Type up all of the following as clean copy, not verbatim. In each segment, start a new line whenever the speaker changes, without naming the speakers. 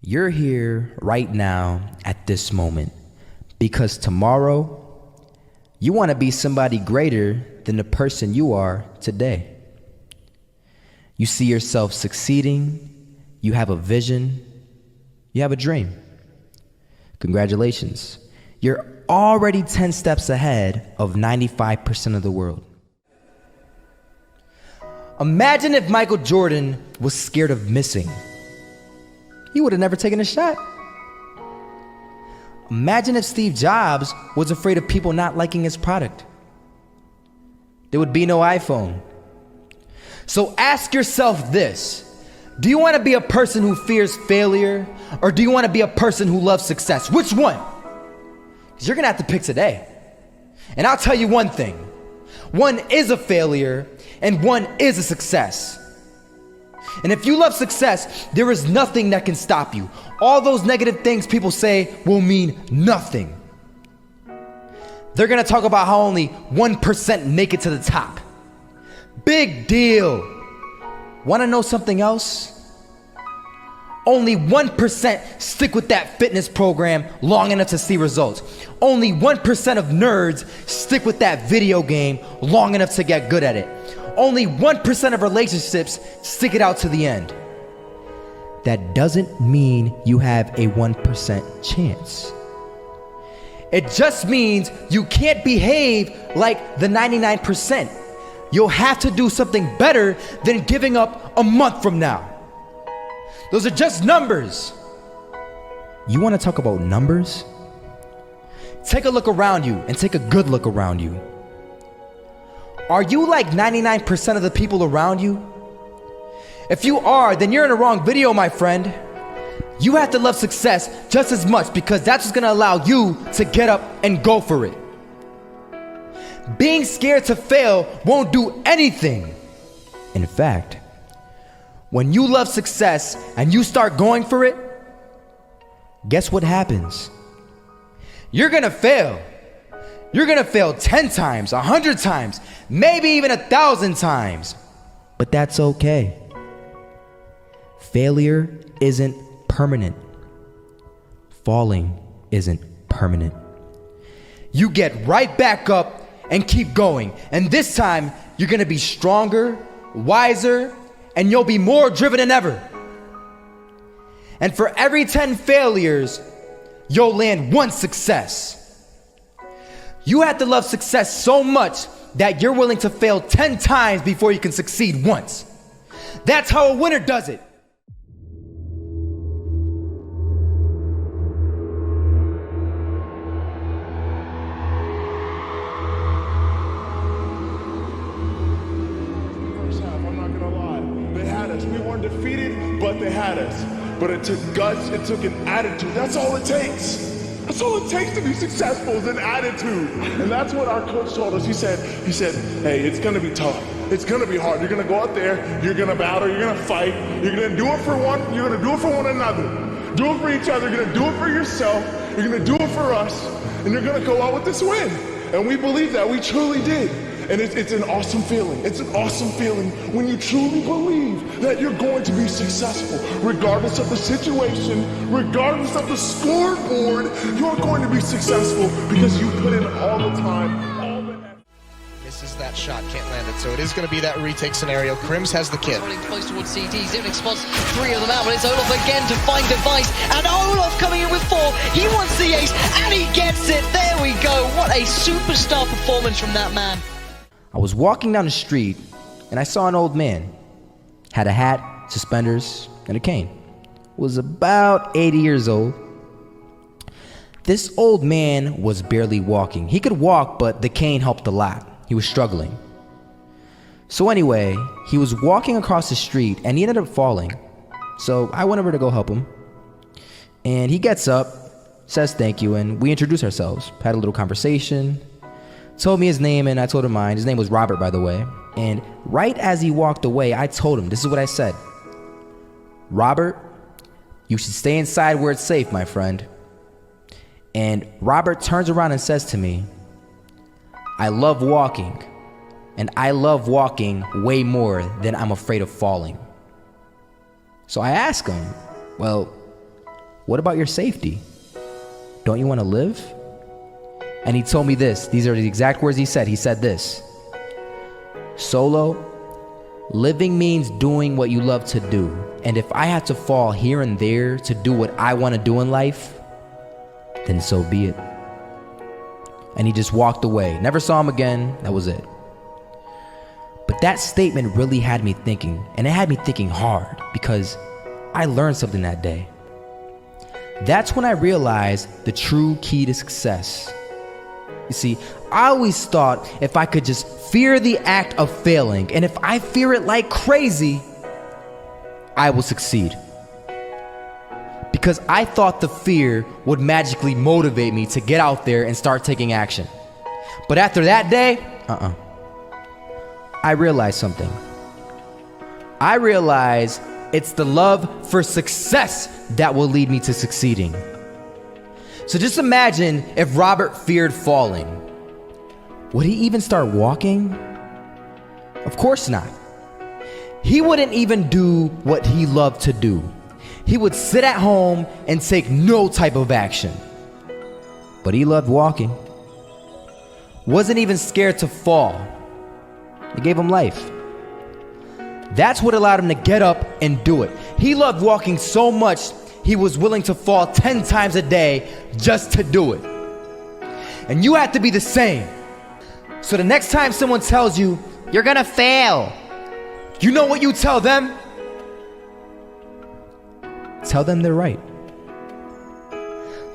You're here right now at this moment because tomorrow you want to be somebody greater than the person you are today. You see yourself succeeding, you have a vision, you have a dream. Congratulations. You're already 10 steps ahead of 95% of the world. Imagine if Michael Jordan was scared of missing. He would have never taken a shot. Imagine if Steve Jobs was afraid of people not liking his product. There would be no iPhone. So ask yourself this. Do you want to be a person who fears failure, or do you want to be a person who loves success? Which one? Because you're going to have to pick today. And I'll tell you one thing. One is a failure, and one is a success. And if you love success, there is nothing that can stop you. All those negative things people say will mean nothing. They're going to talk about how only 1% make it to the top. Big deal. Want to know something else? Only 1% stick with that fitness program long enough to see results. Only 1% of nerds stick with that video game long enough to get good at it. Only 1% of relationships stick it out to the end. That doesn't mean you have a 1% chance. It just means you can't behave like the 99%. You'll have to do something better than giving up a month from now. Those are just numbers. You want to talk about numbers? Take a look around you and take a good look around you. Are you like 99% of the people around you? If you are, then you're in the wrong video, my friend. You have to love success just as much because that's what's going to allow you to get up and go for it. Being scared to fail won't do anything. In fact, when you love success and you start going for it, guess what happens? You're going to fail. You're going to fail 10 times, 100 times, maybe even 1,000 times. But that's okay. Failure isn't permanent. Falling isn't permanent. You get right back up and keep going. And this time, you're going to be stronger, wiser, and you'll be more driven than ever. And for every 10 failures, you'll land one success. You have to love success so much that you're willing to fail 10 times before you can succeed once. That's how a winner does it.
First half, I'm not gonna lie. They had us. We weren't defeated, but they had us. But it took guts, it took an attitude. That's all it takes. That's all it takes to be successful is an attitude. And that's what our coach told us. He said, hey, it's gonna be tough. It's gonna be hard. You're gonna go out there, you're gonna battle, you're gonna fight, you're gonna do it for one, you're gonna do it for one another. Do it for each other, you're gonna do it for yourself, you're gonna do it for us, and you're gonna go out with this win. And we believe that, we truly did. And it's an awesome feeling. It's an awesome feeling when you truly believe that you're going to be successful. Regardless of the situation, regardless of the scoreboard, you're going to be successful because you put in all the time, all the effort.
Misses that shot, can't land it. So it is going to be that retake scenario. Crims has the kid.
Running close towards CT, Zivnik spots 3 of them out, but it's Olaf again to find device, and Olaf coming in with 4. He wants the ace, and he gets it. There we go. What a superstar performance from that man.
I was walking down the street and I saw an old man. Had a hat, suspenders, and a cane. Was about 80 years old. This old man was barely walking. He could walk, but the cane helped a lot. He was struggling. So anyway, he was walking across the street and he ended up falling. So I went over to go help him. And he gets up, says thank you, and we introduced ourselves. Had a little conversation. Told me his name and I told him mine. His name was Robert, by the way. And right as he walked away, I told him, this is what I said. Robert, you should stay inside where it's safe, my friend. And Robert turns around and says to me, I love walking. And I love walking way more than I'm afraid of falling. So I ask him, well, what about your safety? Don't you want to live? And he told me this. These are the exact words he said. He said this: Solo, living means doing what you love to do. And if I had to fall here and there to do what I want to do in life, then so be it. And he just walked away. Never saw him again. That was it. But that statement really had me thinking, and it had me thinking hard, because I learned something that day. That's when I realized the true key to success. You see, I always thought if I could just fear the act of failing, and if I fear it like crazy, I will succeed. Because I thought the fear would magically motivate me to get out there and start taking action. But after that day, I realized something. I realized it's the love for success that will lead me to succeeding. So just imagine if Robert feared falling. Would he even start walking? Of course not. He wouldn't even do what he loved to do. He would sit at home and take no type of action. But he loved walking. Wasn't even scared to fall. It gave him life. That's what allowed him to get up and do it. He loved walking so much, he was willing to fall 10 times a day just to do it. And you have to be the same. So the next time someone tells you, you're gonna fail, you know what you tell them? Tell them they're right.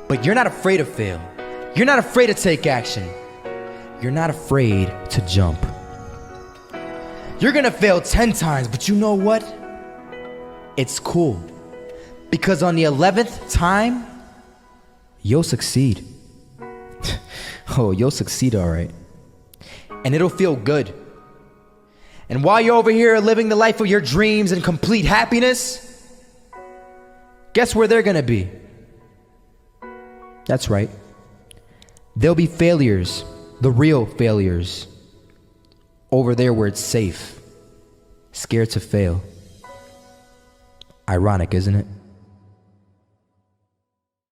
But you're not afraid to fail. You're not afraid to take action. You're not afraid to jump. You're gonna fail 10 times, but you know what? It's cool. Because on the 11th time, you'll succeed. Oh, you'll succeed, all right. And it'll feel good. And while you're over here living the life of your dreams and complete happiness, guess where they're gonna be? That's right. They'll be failures, the real failures. Over there where it's safe, scared to fail. Ironic, isn't it?